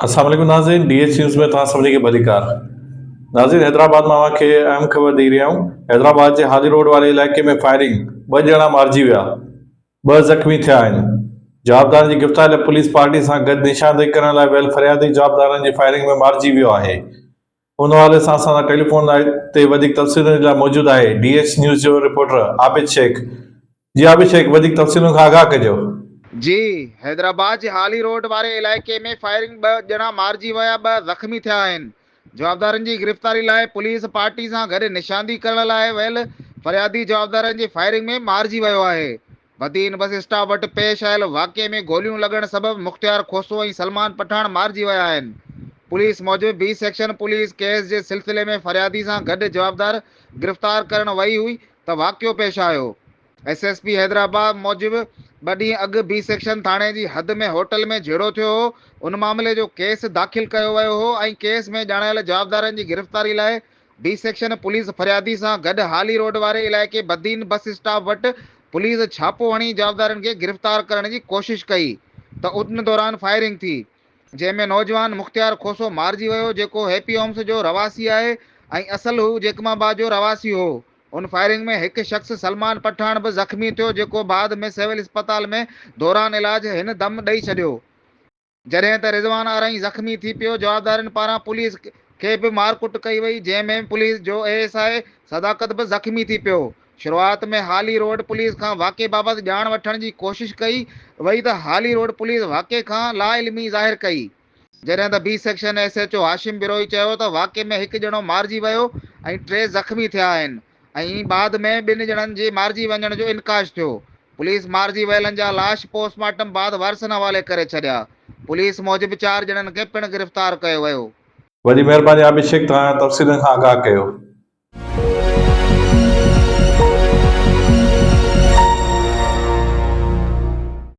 अस्सलाम वालेकुम नाज़रीन, DH न्यूज़ में तव्हां सभिनी खे भलीकार। नाज़रीन, हैदराबाद मां खे अहम ख़बर ॾेई रहिया आहियूं। हैदराबाद जे हाली रोड वारे इलाइक़े में फायरिंग, 2 ॼणा मारिजी विया, 2 ज़ख़्मी थिया आहिनि। जवाबदारनि जी गिरफ़्तारी लाइ पुलिस पार्टी सां गॾु निशानदेही करण लाइ वियल फरियादी जवाबदारनि जी फायरिंग में मारिजी वियो आहे। उन हवाले सां असां सां टेलीफोन ते वधीक तफ़सीलुनि लाइ मौजूदु आहे DH न्यूज़ जो रिपोर्टर आबिद शेख। जी आबिद शेख, वधीक तफ़सीलुनि खां आगाह कजो। जी, हैदराबाद जे हाली रोड वारे इलाइक़े में फायरिंग 2 ॼणा मारिजी विया, 2 ज़ख़्मी थिया आहिनि। जवाबदारनि जी गिरफ़्तारी लाइ पुलिस पार्टी सां गॾु निशानदेही करण लाइ वियल फरियादी जवाबदारनि जी फायरिंग में मारिजी वियो आहे। बदीन बस स्टॉप वटि पेश आयल वाक़े में गोलियूं लॻण सबबि मुख़्तियार खोसो ऐं सलमान पठान मारिजी विया आहिनि। पुलिस मूजिबि B सेक्शन पुलिस केस जे सिलसिले में फरियादी सां गॾु जवाबदार गिरफ़्तार करण वई हुई त वाक़ियो पेश आयो। SSP हैदराबाद मूजिबि 2 ॾींहं अॻु B सेक्शन थाणे जी हद में होटल में झेड़ो थियो हो। उन मामले जो केस दाख़िल कयो वियो हो ऐं केस में ॼाणायल जवाबदारनि जी गिरफ़्तारी लाइ B सेक्शन पुलिस फरियादी सां गॾु हाली रोड वारे इलाइक़े बदीन बस स्टॉप वटि पुलिस छापो हणी जवाबदारनि खे गिरफ़्तार करण जी कोशिशि कई त उन दौरान फायरिंग थी, जंहिंमें नौजवान मुख़्तियार खोसो मारिजी वियो, जेको हैप्पी होम्स जो रवासी आहे ऐं असल हू जेकमाबाद जो रवासी हो। उन फायरिंग में हिकु शख़्स सलमान पठान बि ज़ख़्मी थियो, जेको बाद में सिविल अस्पताल में दौरान इलाज हिन दम ॾेई छॾियो। जॾहिं त रिज़वान आरई ज़ख़्मी थी पियो। जवाबदारनि पारां पुलिस खे बि मारकुट कई वई, जंहिंमें पुलिस जो ASI सदाकत बि ज़ख़्मी थी पियो। शुरूआत में हाली रोड पुलिस खां वाक़े बाबति ॼाण वठण जी कोशिशि कई वई त हाली रोड पुलिस वाक़े खां लाइल्मी ज़ाहिर कई, जॾहिं त B section SHO Hashim Birohi चयो त वाक़े में 1 ॼणो मारिजी वियो ऐं 3 ज़ख़्मी थिया आहिनि ऐं बाद में 2 ॼणनि जे मारिजी वञण जो इनकाश थियो। पुलिस मारिजी वियलनि जा लाश पोस्टमार्टम बाद वारसनि हवाले करे छॾिया। पुलिस मूजिबि 4 ॼणनि खे पिणु गिरफ़्तार कयो वियो। वॾी महिरबानी आबिद शेख, तव्हां तफ़सीलुनि खां आगाह कयो।